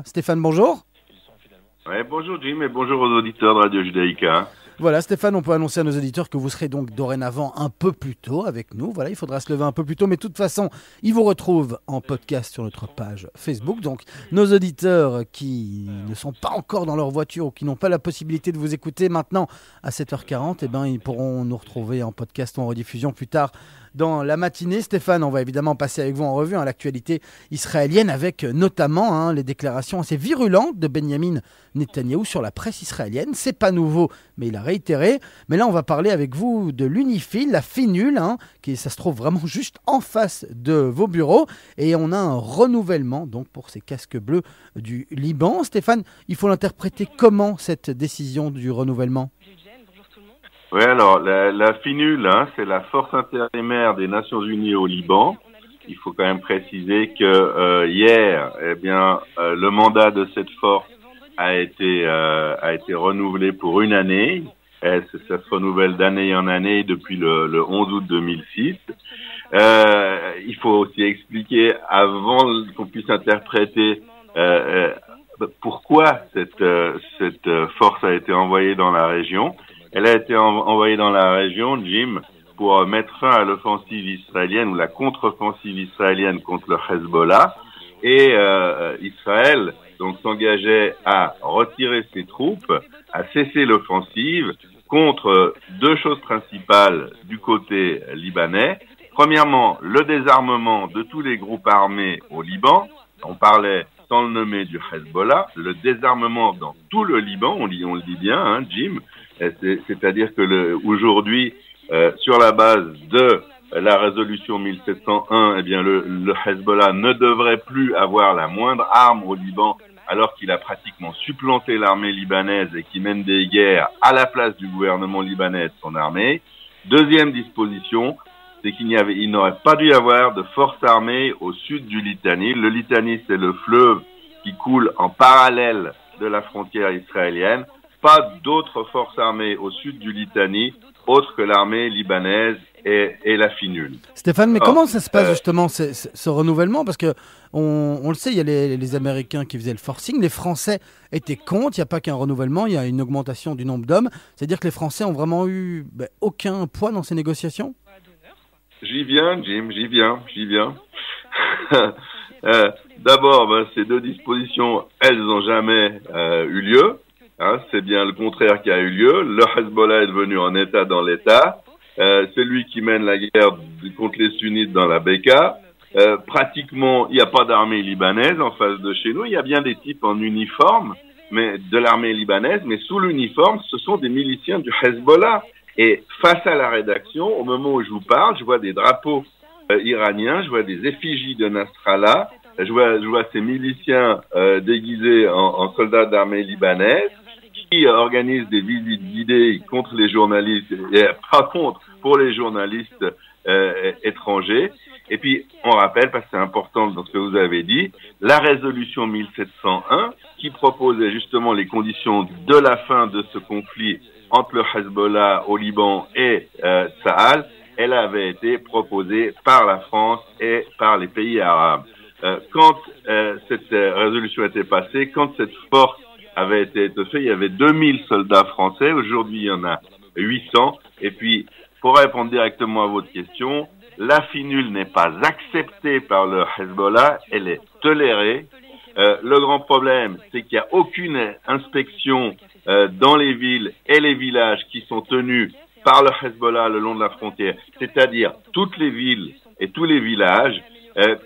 Stéphane, bonjour. Ouais, bonjour Jim et bonjour aux auditeurs de Radio Judaïka. Voilà, Stéphane, on peut annoncer à nos auditeurs que vous serez donc dorénavant un peu plus tôt avec nous. Voilà, il faudra se lever un peu plus tôt, mais de toute façon, ils vous retrouvent en podcast sur notre page Facebook. Donc, nos auditeurs qui ne sont pas encore dans leur voiture ou qui n'ont pas la possibilité de vous écouter maintenant à 7h40, eh ben, ils pourront nous retrouver en podcast ou en rediffusion plus tard dans la matinée. Stéphane, on va évidemment passer avec vous en revue l'actualité israélienne avec notamment les déclarations assez virulentes de Benjamin Netanyahou sur la presse israélienne. C'est pas nouveau, mais il a réitéré. Mais là, on va parler avec vous de l'Unifil, la finule, ça se trouve vraiment juste en face de vos bureaux. Et on a un renouvellement donc pour ces casques bleus du Liban. Stéphane, il faut l'interpréter comment cette décision du renouvellement ? Oui, alors la FINUL, c'est la force intérimaire des Nations Unies au Liban. Il faut quand même préciser que hier, le mandat de cette force a été renouvelé pour une année. Ça se renouvelle d'année en année depuis le 11 août 2006. Il faut aussi expliquer, avant qu'on puisse interpréter pourquoi cette force a été envoyée dans la région. Elle a été envoyée dans la région, Jim, pour mettre fin à l'offensive israélienne ou la contre-offensive israélienne contre le Hezbollah. Et Israël donc s'engageait à retirer ses troupes, à cesser l'offensive contre deux choses principales du côté libanais. Premièrement, le désarmement de tous les groupes armés au Liban. On parlait, sans le nommer, du Hezbollah. Le désarmement dans tout le Liban, on le dit bien, Jim. C'est-à-dire que aujourd'hui, sur la base de la résolution 1701, le Hezbollah ne devrait plus avoir la moindre arme au Liban, alors qu'il a pratiquement supplanté l'armée libanaise et qui mène des guerres à la place du gouvernement libanais et de son armée. Deuxième disposition, c'est qu'il n'aurait pas dû y avoir de forces armées au sud du Litani. Le Litani, c'est le fleuve qui coule en parallèle de la frontière israélienne. Pas d'autres forces armées au sud du Litani, autres que l'armée libanaise et la FINUL. Stéphane, mais comment ça se passe justement ce renouvellement ? Parce que on le sait, il y a les Américains qui faisaient le forcing, les Français étaient contre, il n'y a pas qu'un renouvellement, il y a une augmentation du nombre d'hommes. C'est-à-dire que les Français ont vraiment eu aucun poids dans ces négociations ? J'y viens, Jim, j'y viens. D'abord, ces deux dispositions, elles n'ont jamais eu lieu. C'est bien le contraire qui a eu lieu. Le Hezbollah est devenu en état dans l'état. C'est lui qui mène la guerre contre les sunnites dans la Beka. Pratiquement, il n'y a pas d'armée libanaise en face de chez nous. Il y a bien des types en uniforme, mais de l'armée libanaise, mais sous l'uniforme, ce sont des miliciens du Hezbollah. Et face à la rédaction, au moment où je vous parle, je vois des drapeaux iraniens, je vois des effigies de Nasrallah, je vois ces miliciens déguisés en soldats d'armée libanaise, qui organise des visites guidées contre les journalistes, et pas contre, pour les journalistes étrangers. Et puis, on rappelle, parce que c'est important dans ce que vous avez dit, la résolution 1701, qui proposait justement les conditions de la fin de ce conflit entre le Hezbollah au Liban et Tsahal, elle avait été proposée par la France et par les pays arabes. Quand cette résolution était passée, quand cette force avait été étoffée, il y avait 2000 soldats français. Aujourd'hui, il y en a 800. Et puis, pour répondre directement à votre question, la FINUL n'est pas acceptée par le Hezbollah, elle est tolérée. Le grand problème, c'est qu'il n'y a aucune inspection dans les villes et les villages qui sont tenus par le Hezbollah le long de la frontière, c'est-à-dire toutes les villes et tous les villages.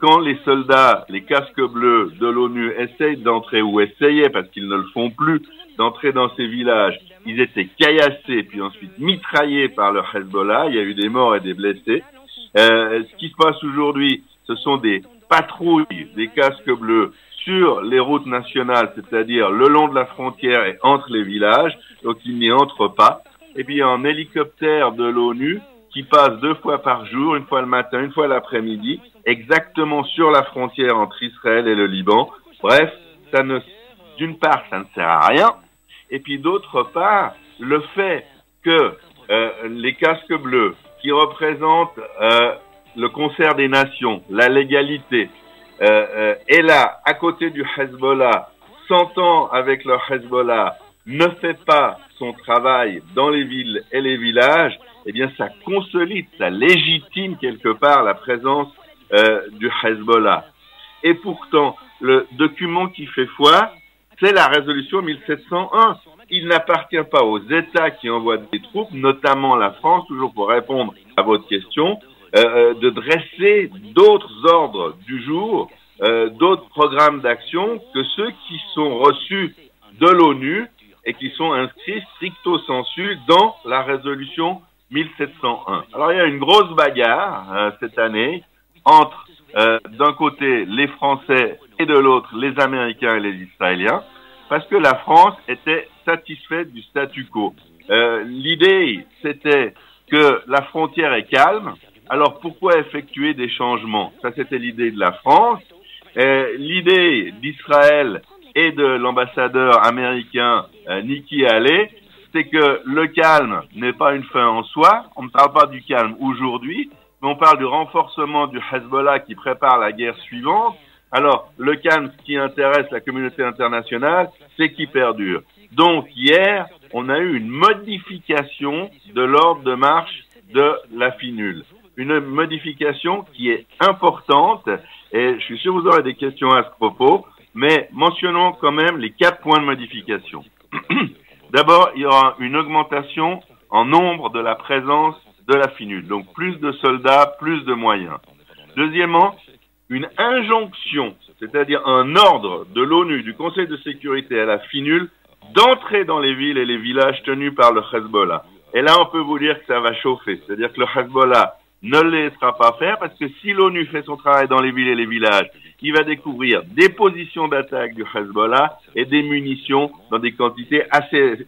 Quand les soldats, les casques bleus de l'ONU essayent d'entrer, ou essayaient, parce qu'ils ne le font plus, d'entrer dans ces villages, ils étaient caillassés, puis ensuite mitraillés par le Hezbollah. Il y a eu des morts et des blessés. Ce qui se passe aujourd'hui, ce sont des patrouilles, des casques bleus sur les routes nationales, c'est-à-dire le long de la frontière et entre les villages, donc ils n'y entrent pas. Et puis en hélicoptère de l'ONU, qui passe 2 fois par jour, une fois le matin, une fois l'après-midi, exactement sur la frontière entre Israël et le Liban. Bref, d'une part, ça ne sert à rien, et puis d'autre part, le fait que les casques bleus, qui représentent le concert des nations, la légalité, est là, à côté du Hezbollah, s'entend avec le Hezbollah, ne fait pas son travail dans les villes et les villages, eh bien ça consolide, ça légitime quelque part la présence du Hezbollah. Et pourtant, le document qui fait foi, c'est la résolution 1701. Il n'appartient pas aux États qui envoient des troupes, notamment la France, toujours pour répondre à votre question, de dresser d'autres ordres du jour, d'autres programmes d'action que ceux qui sont reçus de l'ONU et qui sont inscrits stricto sensu dans la résolution 1701. Alors il y a une grosse bagarre cette année entre d'un côté les Français et de l'autre les Américains et les Israéliens, parce que la France était satisfaite du statu quo. L'idée, c'était que la frontière est calme, alors pourquoi effectuer des changements? Ça, c'était l'idée de la France. L'idée d'Israël et de l'ambassadeur américain Nikki Haley, c'est que le calme n'est pas une fin en soi. On ne parle pas du calme aujourd'hui, mais on parle du renforcement du Hezbollah qui prépare la guerre suivante. Alors, le calme, ce qui intéresse la communauté internationale, c'est qu'il perdure. Donc, hier, on a eu une modification de l'ordre de marche de la FINUL. Une modification qui est importante, et je suis sûr que vous aurez des questions à ce propos, mais mentionnons quand même les 4 points de modification. D'abord, il y aura une augmentation en nombre de la présence de la FINUL, donc plus de soldats, plus de moyens. Deuxièmement, une injonction, c'est-à-dire un ordre de l'ONU, du Conseil de sécurité à la FINUL, d'entrer dans les villes et les villages tenus par le Hezbollah. Et là, on peut vous dire que ça va chauffer, c'est-à-dire que le Hezbollah ne le laissera pas faire, parce que si l'ONU fait son travail dans les villes et les villages, il va découvrir des positions d'attaque du Hezbollah et des munitions dans des quantités assez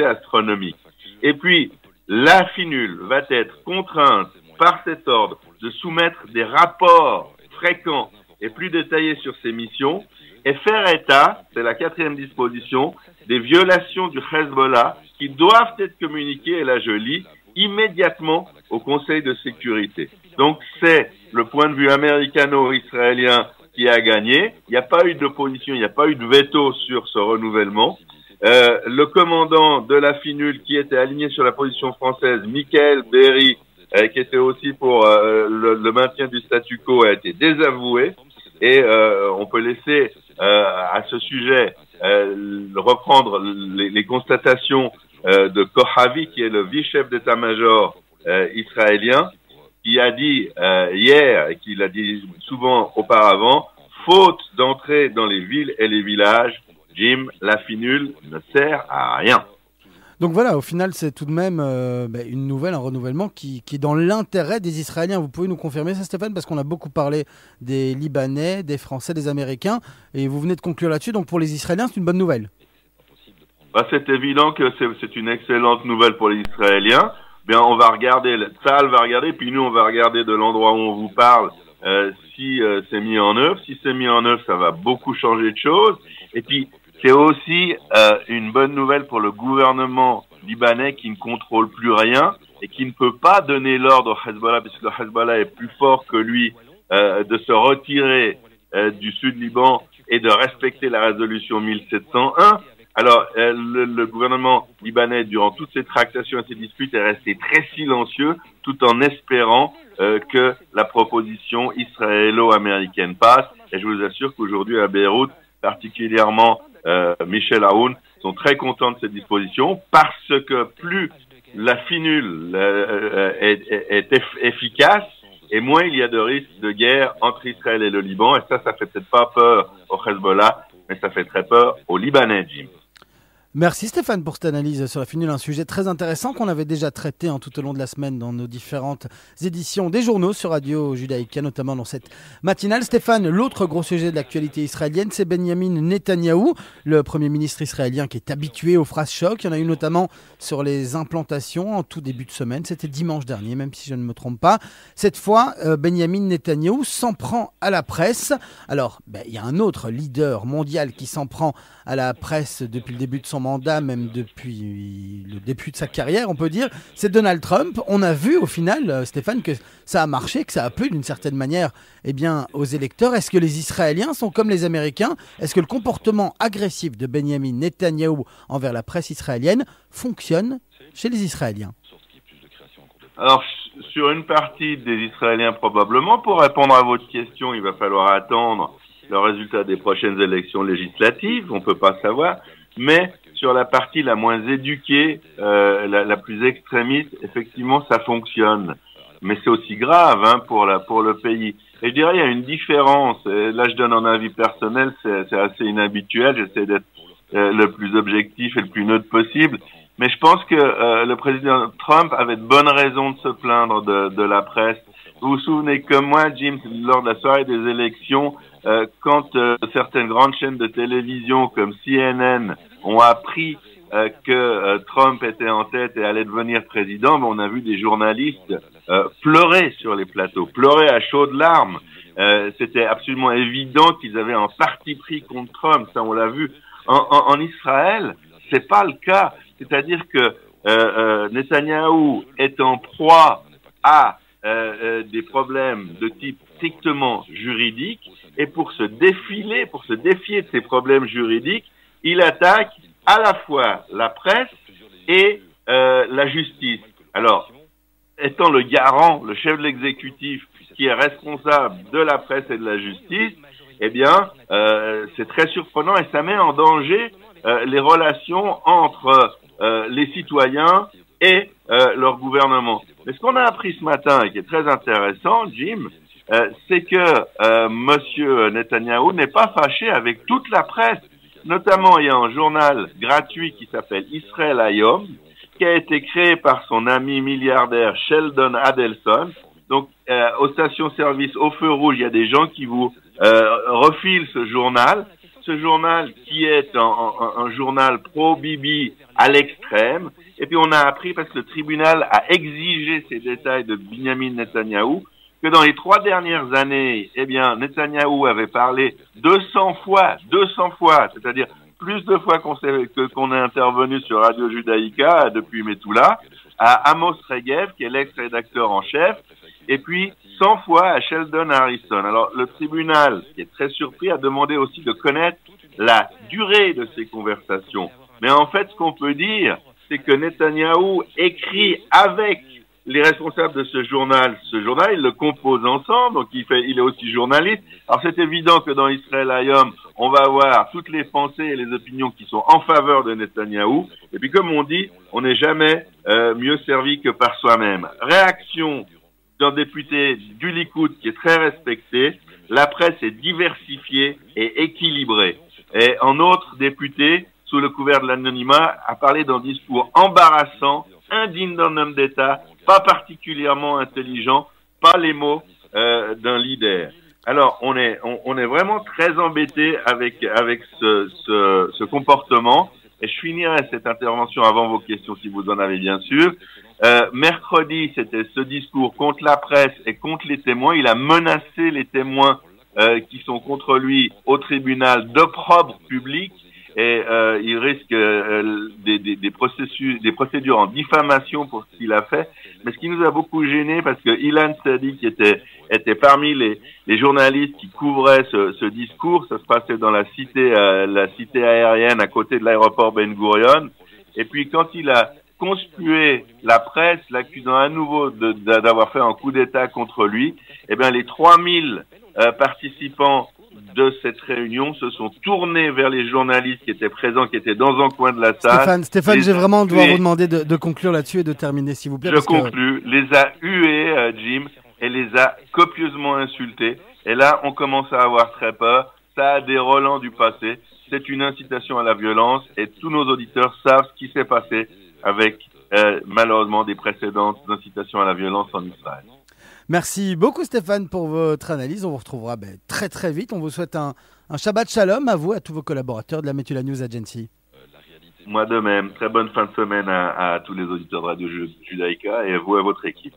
astronomiques. Et puis, la FINUL va être contrainte par cet ordre de soumettre des rapports fréquents et plus détaillés sur ses missions et faire état, c'est la 4e disposition, des violations du Hezbollah qui doivent être communiquées, et là je lis, immédiatement au Conseil de sécurité. Donc c'est le point de vue américano-israélien qui a gagné. Il n'y a pas eu d'opposition, il n'y a pas eu de veto sur ce renouvellement. Le commandant de la FINUL qui était aligné sur la position française, Michael Berry, qui était aussi pour le maintien du statu quo, a été désavoué. Et on peut laisser à ce sujet reprendre les constatations de Kohavi, qui est le vice-chef d'état-major israélien, qui a dit hier, et qui l'a dit souvent auparavant, faute d'entrer dans les villes et les villages, Jim, la FINUL ne sert à rien. Donc voilà, au final, c'est tout de même une nouvelle, un renouvellement qui est dans l'intérêt des Israéliens. Vous pouvez nous confirmer ça, Stéphane, parce qu'on a beaucoup parlé des Libanais, des Français, des Américains, et vous venez de conclure là-dessus. Donc pour les Israéliens, c'est une bonne nouvelle. C'est évident que c'est une excellente nouvelle pour les Israéliens. Bien, on va regarder, Tzahal va regarder, puis nous on va regarder de l'endroit où on vous parle si c'est mis en œuvre. Si c'est mis en œuvre, ça va beaucoup changer de choses. Et puis c'est aussi une bonne nouvelle pour le gouvernement libanais qui ne contrôle plus rien et qui ne peut pas donner l'ordre au Hezbollah, puisque le Hezbollah est plus fort que lui, de se retirer du sud Liban et de respecter la résolution 1701. Alors, le gouvernement libanais, durant toutes ces tractations et ces disputes, est resté très silencieux, tout en espérant que la proposition israélo-américaine passe. Et je vous assure qu'aujourd'hui, à Beyrouth, particulièrement Michel Aoun, sont très contents de cette disposition, parce que plus la FINUL est efficace, et moins il y a de risques de guerre entre Israël et le Liban. Et ça fait peut-être pas peur au Hezbollah, mais ça fait très peur aux Libanais, Jim. Merci Stéphane pour cette analyse sur la FINUL, un sujet très intéressant qu'on avait déjà traité tout au long de la semaine dans nos différentes éditions des journaux sur Radio Judaïka, notamment dans cette matinale. Stéphane, l'autre gros sujet de l'actualité israélienne, c'est Benyamin Netanyahou, le Premier ministre israélien qui est habitué aux phrases chocs. Il y en a eu notamment sur les implantations en tout début de semaine, c'était dimanche dernier, même si je ne me trompe pas. Cette fois, Benyamin Netanyahou s'en prend à la presse. Alors, il y a un autre leader mondial qui s'en prend à la presse depuis le début de son mandat, mandat, même depuis le début de sa carrière, on peut dire, c'est Donald Trump. On a vu au final, Stéphane, que ça a marché, que ça a plu d'une certaine manière aux électeurs. Est-ce que les Israéliens sont comme les Américains? Est-ce que le comportement agressif de Benjamin Netanyahou envers la presse israélienne fonctionne chez les Israéliens? Alors, sur une partie des Israéliens, probablement. Pour répondre à votre question, il va falloir attendre le résultat des prochaines élections législatives. On ne peut pas savoir. Mais sur la partie la moins éduquée, la plus extrémiste, effectivement, ça fonctionne. Mais c'est aussi grave pour le pays. Et je dirais, il y a une différence. Et là, je donne un avis personnel, c'est assez inhabituel. J'essaie d'être le plus objectif et le plus neutre possible. Mais je pense que le président Trump avait de bonnes raisons de se plaindre de la presse. Vous vous souvenez comme moi, Jim, lors de la soirée des élections, quand certaines grandes chaînes de télévision comme CNN ont appris que Trump était en tête et allait devenir président, on a vu des journalistes pleurer sur les plateaux, pleurer à chaudes larmes. C'était absolument évident qu'ils avaient un parti pris contre Trump. Ça, on l'a vu. En Israël, c'est pas le cas. C'est-à-dire que Netanyahou est en proie à des problèmes de type strictement juridique, et pour se défier de ces problèmes juridiques, il attaque à la fois la presse et la justice. Alors, étant le garant, le chef de l'exécutif qui est responsable de la presse et de la justice, eh bien, c'est très surprenant et ça met en danger les relations entre les citoyens et leur gouvernement. Mais ce qu'on a appris ce matin et qui est très intéressant, Jim, c'est que Monsieur Netanyahou n'est pas fâché avec toute la presse. Notamment, il y a un journal gratuit qui s'appelle Israel Hayom, qui a été créé par son ami milliardaire Sheldon Adelson. Donc, aux stations-service, au feu rouge, il y a des gens qui vous refilent ce journal. Ce journal qui est un journal pro-Bibi à l'extrême. Et puis on a appris, parce que le tribunal a exigé ces détails de Benjamin Netanyahou, que dans les 3 dernières années, eh bien, Netanyahou avait parlé 200 fois, c'est-à-dire plus de fois qu'on est intervenu sur Radio Judaïka depuis Metula, à Amos Regev, qui est l'ex-rédacteur en chef, et puis 100 fois à Sheldon Harrison. Alors, le tribunal, qui est très surpris, a demandé aussi de connaître la durée de ces conversations. Mais en fait, ce qu'on peut dire, c'est que Netanyahou écrit avec les responsables de ce journal. Ce journal, ils le composent ensemble, donc il est aussi journaliste. Alors, c'est évident que dans Israel Hayom, on va avoir toutes les pensées et les opinions qui sont en faveur de Netanyahou. Et puis, comme on dit, on n'est jamais mieux servi que par soi-même. Réaction d'un député du Likoud qui est très respecté. La presse est diversifiée et équilibrée. Et un autre député, sous le couvert de l'anonymat, a parlé d'un discours embarrassant, indigne d'un homme d'État, pas particulièrement intelligent, pas les mots d'un leader. Alors, on est vraiment très embêté avec ce comportement. Et je finirai cette intervention avant vos questions, si vous en avez bien sûr. Mercredi, c'était ce discours contre la presse et contre les témoins. Il a menacé les témoins qui sont contre lui au tribunal d'opprobre public. Et il risque des procédures en diffamation pour ce qu'il a fait. Mais ce qui nous a beaucoup gêné, parce que Ilan Sadi, qui était parmi les journalistes qui couvraient ce discours, ça se passait dans la cité aérienne à côté de l'aéroport Ben Gurion. Et puis quand il a conspué la presse, l'accusant à nouveau d'avoir fait un coup d'État contre lui, eh bien les 3000 participants de cette réunion se sont tournés vers les journalistes qui étaient présents, qui étaient dans un coin de la salle. Stéphane, j'ai vraiment devoir vous demander de conclure là-dessus et de terminer, s'il vous plaît. Je conclus. Les a hués, Jim, et les a copieusement insultés. Et là, on commence à avoir très peur. Ça a des relents du passé. C'est une incitation à la violence et tous nos auditeurs savent ce qui s'est passé avec, malheureusement, des précédentes incitations à la violence en Israël. Merci beaucoup Stéphane pour votre analyse. On vous retrouvera très très vite. On vous souhaite un Shabbat Shalom à vous, à tous vos collaborateurs de la Metula News Agency. Moi de même. Très bonne fin de semaine à tous les auditeurs de Radio Judaïka et à vous et à votre équipe.